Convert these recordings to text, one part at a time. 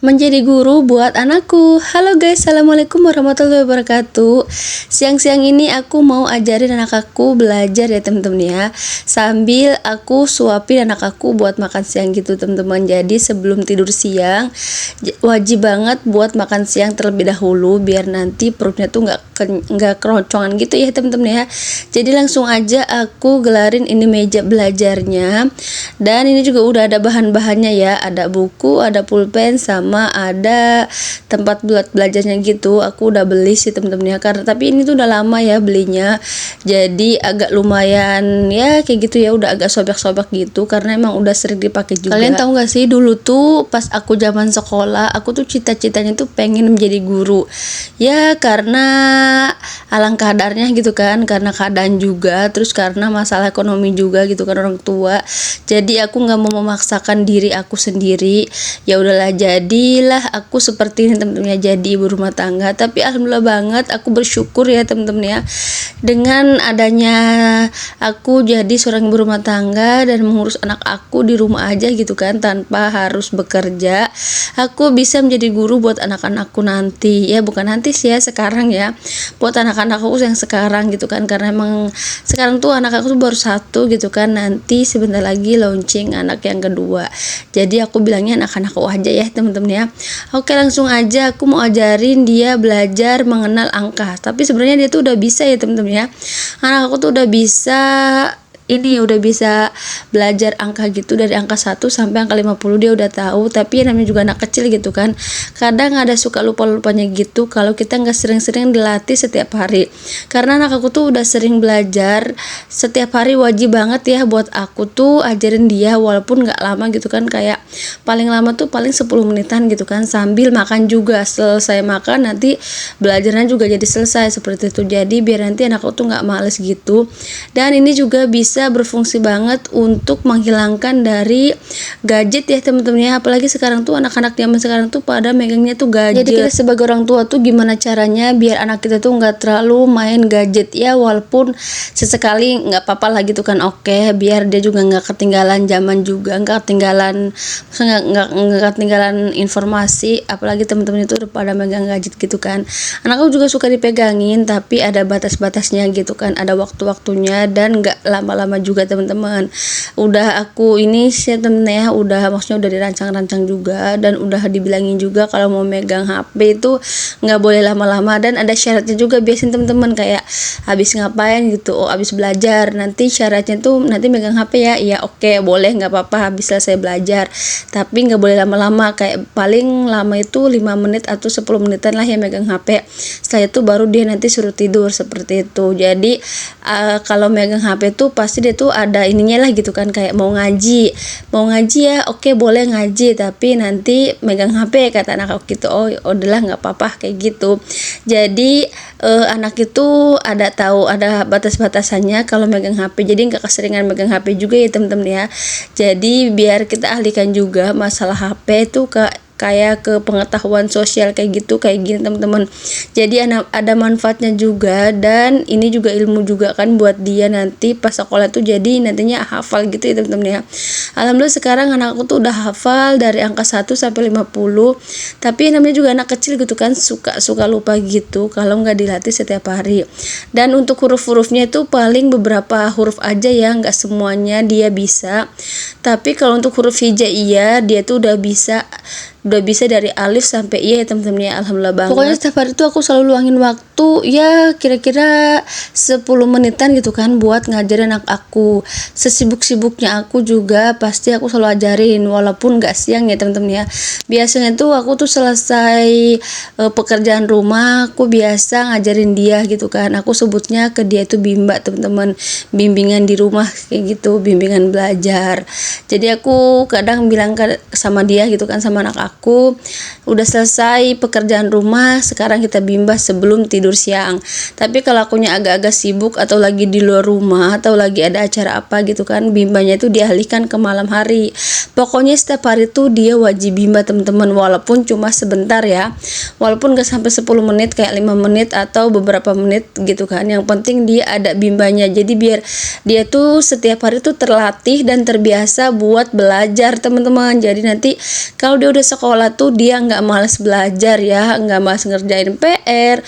menjadi guru buat anakku. Halo guys, assalamualaikum warahmatullahi wabarakatuh. Siang-siang ini aku mau ajarin anak aku belajar ya teman-teman ya, sambil aku suapin anak aku buat makan siang gitu teman-teman. Jadi sebelum tidur siang wajib banget buat makan siang terlebih dahulu, biar nanti perutnya tuh nggak keroncongan gitu ya teman-teman ya. Jadi langsung aja aku gelarin ini meja belajarnya, dan ini juga udah ada bahan-bahannya ya, ada buku, ada pulpen, sama ada tempat buat belajarnya gitu. Aku udah beli sih temen-temen ya, karena tapi ini tuh udah lama ya belinya, jadi agak lumayan ya kayak gitu ya, udah agak sobek-sobek gitu karena emang udah sering dipakai juga. Kalian tahu nggak sih, dulu tuh pas aku zaman sekolah, aku tuh cita-citanya tuh pengen menjadi guru ya, karena alangkah kadarnya gitu kan, karena keadaan juga, terus karena masalah ekonomi juga gitu kan, orang tua. Jadi aku nggak mau memaksakan diri aku sendiri, ya udahlah jadilah aku seperti ini temen-temen ya, jadi ibu rumah tangga. Tapi alhamdulillah banget aku bersyukur ya temen-temen ya, dengan adanya aku jadi seorang ibu rumah tangga dan mengurus anak aku di rumah aja gitu kan, tanpa harus bekerja. Aku bisa menjadi guru buat anak-anakku nanti ya, bukan nanti sih ya, sekarang ya, buat anak-anak aku yang sekarang gitu kan, karena emang sekarang tuh anak aku tuh baru satu gitu kan, nanti sebentar lagi launching anak yang kedua. Jadi aku bilangnya anak-anakku aja ya temen-temen ya. Oke, langsung aja aku mau ajarin dia belajar mengenal angka. Tapi sebenarnya dia tuh udah bisa ya temen-temen ya, anak aku tuh udah bisa belajar angka gitu, dari angka 1 sampai angka 50 dia udah tahu. Tapi namanya juga anak kecil gitu kan, kadang ada suka lupa-lupanya gitu kalau kita nggak sering-sering dilatih setiap hari. Karena anak aku tuh udah sering belajar setiap hari, wajib banget ya buat aku tuh ajarin dia, walaupun nggak lama gitu kan, kayak paling lama tuh paling 10 menitan gitu kan, sambil makan juga. Selesai makan nanti belajarnya juga jadi selesai seperti itu, jadi biar nanti anak aku tuh nggak males gitu. Dan ini juga bisa berfungsi banget untuk menghilangkan dari gadget ya teman-teman ya, apalagi sekarang tuh anak-anak zaman sekarang tuh pada megangnya tuh gadget. Jadi kita sebagai orang tua tuh gimana caranya biar anak kita tuh nggak terlalu main gadget ya, walaupun sesekali nggak apa-apa lah gitu kan. Oke, biar dia juga nggak ketinggalan zaman juga, nggak ketinggalan informasi, apalagi teman-teman itu udah pada megang gadget gitu kan. Anakku juga suka dipegangin, tapi ada batas-batasnya gitu kan, ada waktu-waktunya, dan nggak lama-lama juga teman-teman. Udah aku ini sih temen ya, maksudnya udah dirancang-rancang juga, dan udah dibilangin juga kalau mau megang HP itu nggak boleh lama-lama, dan ada syaratnya juga biasanya teman-teman, kayak habis ngapain gitu, habis belajar, nanti syaratnya tuh nanti megang HP ya. Iya oke, boleh, nggak apa-apa habis selesai belajar, tapi nggak boleh lama-lama, kayak paling lama itu 5 menit atau 10 menitan lah ya megang HP. Setelah itu baru dia nanti suruh tidur seperti itu. Jadi kalau megang HP tuh pasti dia tuh ada ininya lah gitu kan, kayak mau ngaji ya, oke boleh ngaji, tapi nanti megang HP kata anak aku gitu. Oh udahlah nggak apa-apa kayak gitu. Jadi anak itu ada batas-batasannya kalau megang HP, jadi nggak keseringan megang HP juga ya teman-teman ya. Jadi biar kita alihkan juga masalah HP itu kayak ke pengetahuan sosial kayak gitu, kayak gini teman-teman. Jadi ada manfaatnya juga, dan ini juga ilmu juga kan buat dia nanti pas sekolah tuh, jadi nantinya hafal gitu ya teman-teman ya. Alhamdulillah sekarang anakku tuh udah hafal dari angka 1 sampai 50. Tapi namanya juga anak kecil gitu kan, suka lupa gitu kalau nggak dilatih setiap hari. Dan untuk huruf-hurufnya itu paling beberapa huruf aja ya, nggak semuanya dia bisa. Tapi kalau untuk huruf hijaiyah dia tuh udah bisa dari alif sampai iya ya teman-teman ya, alhamdulillah banget. Pokoknya setiap hari tuh aku selalu luangin waktu ya kira-kira 10 menitan gitu kan buat ngajarin anak aku. Sesibuk-sibuknya aku juga pasti aku selalu ajarin, walaupun gak siang ya teman-teman ya. Biasanya tuh aku tuh selesai pekerjaan rumah, aku biasa ngajarin dia gitu kan. Aku sebutnya ke dia itu bimba teman-teman, bimbingan di rumah kayak gitu, bimbingan belajar. Jadi aku kadang bilang sama dia gitu kan, sama anak aku, udah selesai pekerjaan rumah, sekarang kita bimbas sebelum tidur tidur siang. Tapi kalau akunya agak-agak sibuk atau lagi di luar rumah atau lagi ada acara apa gitu kan, bimbanya itu dialihkan ke malam hari. Pokoknya setiap hari tuh dia wajib bimba teman-teman, walaupun cuma sebentar ya, walaupun gak sampai 10 menit, kayak 5 menit atau beberapa menit gitu kan. Yang penting dia ada bimbanya, jadi biar dia tuh setiap hari tuh terlatih dan terbiasa buat belajar teman-teman. Jadi nanti kalau dia udah sekolah tuh dia nggak malas belajar ya, nggak malas ngerjain PR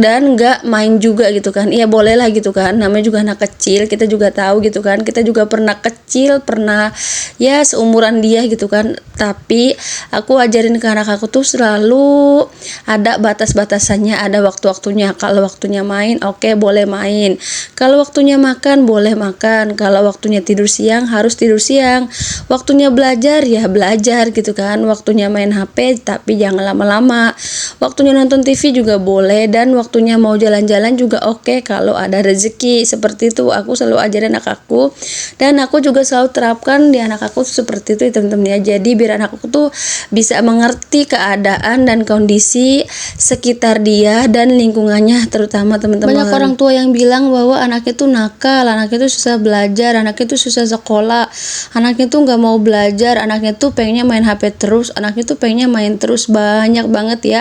dan nggak main juga gitu kan. Iya boleh lah gitu kan, namanya juga anak kecil, kita juga tahu gitu kan, kita juga pernah kecil, pernah ya seumuran dia gitu kan. Tapi aku ajarin ke anak aku tuh selalu ada batas-batasannya, ada waktu-waktunya. Kalau waktunya main, oke, boleh main. Kalau waktunya makan, boleh makan. Kalau waktunya tidur siang, harus tidur siang. Waktunya belajar, ya belajar gitu kan. Waktunya main HP, tapi jangan lama-lama. Waktunya nonton TV juga boleh, dan waktunya mau jalan-jalan juga oke kalau ada rezeki. Seperti itu aku selalu ajarin anak aku, dan aku juga selalu terapkan di anak aku seperti itu teman-teman ya. Jadi biar anak aku tuh bisa mengerti keadaan dan kondisi sekitar dia dan lingkungannya terutama teman-teman. Banyak orang tua yang bilang bahwa anaknya tuh nakal, anaknya tuh susah belajar, anaknya tuh susah sekolah, anaknya tuh nggak mau belajar, anaknya tuh pengennya main HP terus, anaknya tuh pengennya main terus. Banyak banget ya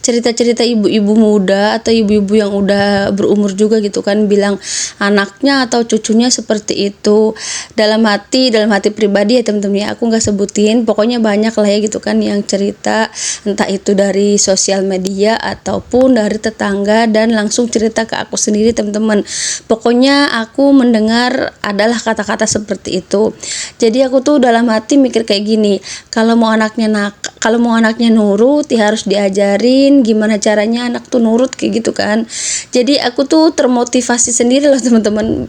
cerita-cerita ibu-ibu muda atau ibu-ibu yang udah berumur juga gitu kan, bilang anaknya atau cucunya seperti itu. Dalam hati pribadi ya teman-teman ya, aku nggak sebutin, pokoknya banyak lah ya gitu kan yang cerita, entah itu dari sosial media ataupun dari tetangga, dan langsung cerita ke aku sendiri teman-teman. Pokoknya aku mendengar adalah kata-kata seperti itu. Jadi aku tuh dalam hati mikir kayak gini, kalau mau anaknya nurut ya harus diajarin gimana caranya anak tuh nurut kayak gitu kan. Jadi aku tuh termotivasi sendiri loh teman-teman,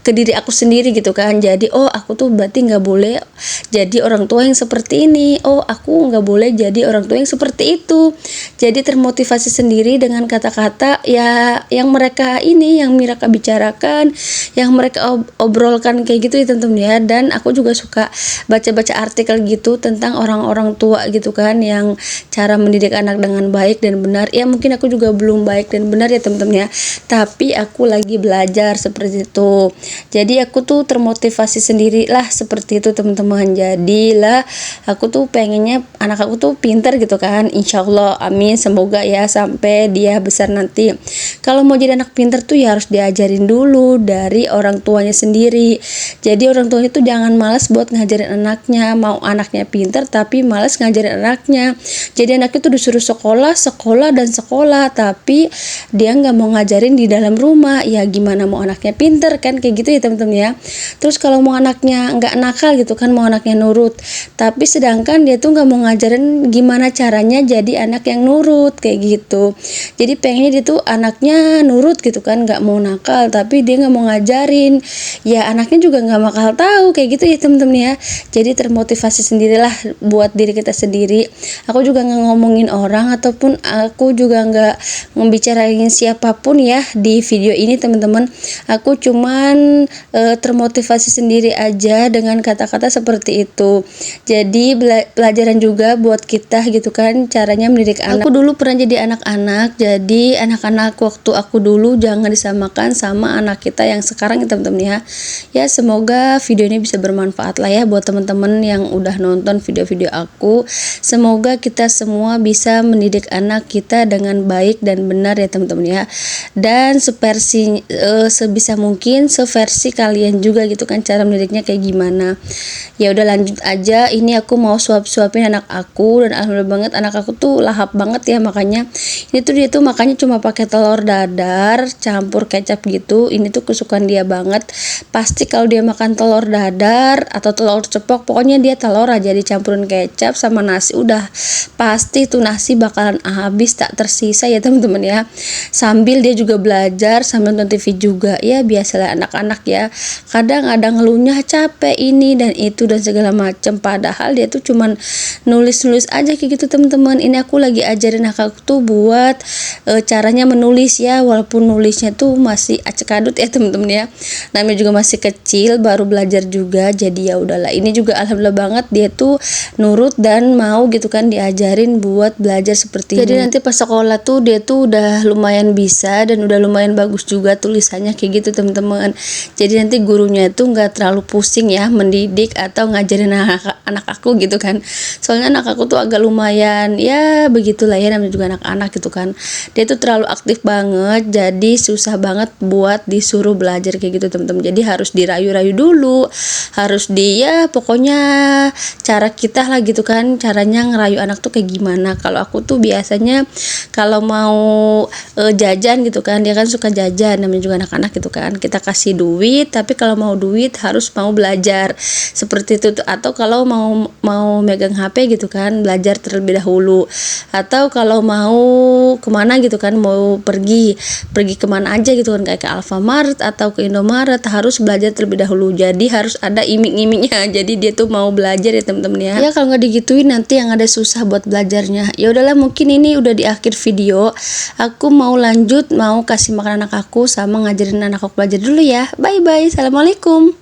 ke diri aku sendiri gitu kan. Jadi aku tuh berarti nggak boleh jadi orang tua yang seperti ini, aku nggak boleh jadi orang tua yang seperti itu. Jadi termotivasi sendiri dengan kata-kata ya yang mereka bicarakan, yang mereka obrolkan kayak gitu ya teman-teman ya. Dan aku juga suka baca-baca artikel gitu tentang orang-orang tua gitu kan, yang cara mendidik anak dengan baik dan benar. Ya mungkin aku juga belum baik dan benar ya teman-teman ya, tapi aku lagi belajar seperti itu. Jadi aku tuh termotivasi sendiri lah seperti itu teman-teman. Jadilah aku tuh pengennya anak aku tuh pintar gitu kan, insya Allah, amin, semoga ya sampai dia besar nanti. Kalau mau jadi anak pintar tuh ya harus diajarin dulu dari orang tuanya sendiri. Jadi orang tuanya tuh jangan malas buat ngajarin anaknya. Mau anaknya pintar tapi malas ngajarin anaknya. Jadi anaknya tuh disuruh sekolah dan sekolah, tapi dia nggak mau ngajarin di dalam rumah. Ya gimana mau anaknya pintar kan, kayak gitu ya teman-teman ya. Terus kalau mau anaknya nggak nakal gitu kan, mau anaknya nurut, tapi sedangkan dia tuh nggak mau ngajarin gimana caranya jadi anak yang nurut kayak gitu. Jadi pengennya dia tuh anaknya nurut gitu kan, nggak mau nakal, tapi dia nggak mau ngajarin. Ya anaknya juga nggak bakal tahu kayak gitu ya teman-teman ya. Jadi termotivasi sendirilah buat diri kita sendiri. Aku juga nggak ngomongin orang, ataupun aku juga nggak membicarain siapapun ya di video ini teman-teman. Aku cuman termotivasi sendiri aja dengan kata-kata seperti itu. Jadi pelajaran juga buat kita gitu kan, caranya mendidik anak. Aku dulu pernah jadi anak-anak, jadi anak-anak waktu aku dulu jangan disamakan sama anak kita yang sekarang ya teman-teman ya. Ya semoga video ini bisa bermanfaat lah ya buat teman-teman yang udah nonton video-video aku. Semoga kita semua bisa mendidik anak kita dengan baik dan benar ya teman-teman ya. Dan sebisa mungkin seversi kalian juga gitu kan cara mendidiknya kayak gimana. Ya udah lanjut aja. Ini aku mau suapin anak aku, dan alhamdulillah banget anak aku tuh lahap banget ya. Makanya ini tuh dia tuh makannya cuma pakai telur dadar campur kecap gitu. Ini tuh kesukaan dia banget. Pasti kalau dia makan telur dadar atau telur ceplok, pokoknya dia telur aja dicampurin kecap sama nasi, udah pasti tuh nasi bakalan habis tak tersisa ya teman-teman ya. Sambil dia juga belajar sambil nonton TV juga. Ya biasalah anak-anak ya, kadang ada ngeluhnya capek ini dan itu dan segala macam, padahal dia tuh cuman nulis aja kayak gitu teman-teman. Ini aku lagi ajarin aku tuh buat caranya menulis ya, walaupun nulisnya tuh masih acak-adut ya temen-temen ya, namanya juga masih kecil baru belajar juga. Jadi ya udahlah, ini juga alhamdulillah banget dia tuh nurut dan mau gitu kan diajarin buat belajar seperti ini. Jadi nanti pas sekolah tuh dia tuh udah lumayan bisa dan udah lumayan bagus juga tulisannya kayak gitu teman-teman. Jadi nanti gurunya itu nggak terlalu pusing ya mendidik atau ngajarin anak aku gitu kan. Soalnya anak aku tuh agak lumayan ya begitulah ya, namanya juga anak-anak gitu kan. Dia tuh terlalu aktif banget, jadi susah banget buat disuruh belajar kayak gitu teman-teman. Jadi harus dirayu-rayu dulu, harus dia pokoknya cara kita lah gitu kan, caranya ngerayu anak tuh kayak gimana. Kalau aku tuh biasanya kalau mau jajan gitu kan, dia kan suka jajan, namanya juga anak-anak gitu kan, kita kasih duit, tapi kalau mau duit harus mau belajar seperti itu. Atau kalau mau megang HP gitu kan, belajar terlebih dahulu. Atau kalau mau kemana gitu kan, mau pergi kemana aja gitu kan, kayak ke Alfamart atau ke Indomaret, harus belajar terlebih dahulu. Jadi harus ada iming-imingnya, jadi dia tuh mau belajar ya temen-temen ya. Kalau nggak digituin nanti yang ada susah buat belajarnya. Ya udahlah, mungkin ini udah di akhir video, aku mau lanjut, mau kasih makan anak aku sama ngajarin anak aku belajar dulu ya. Bye bye, assalamualaikum.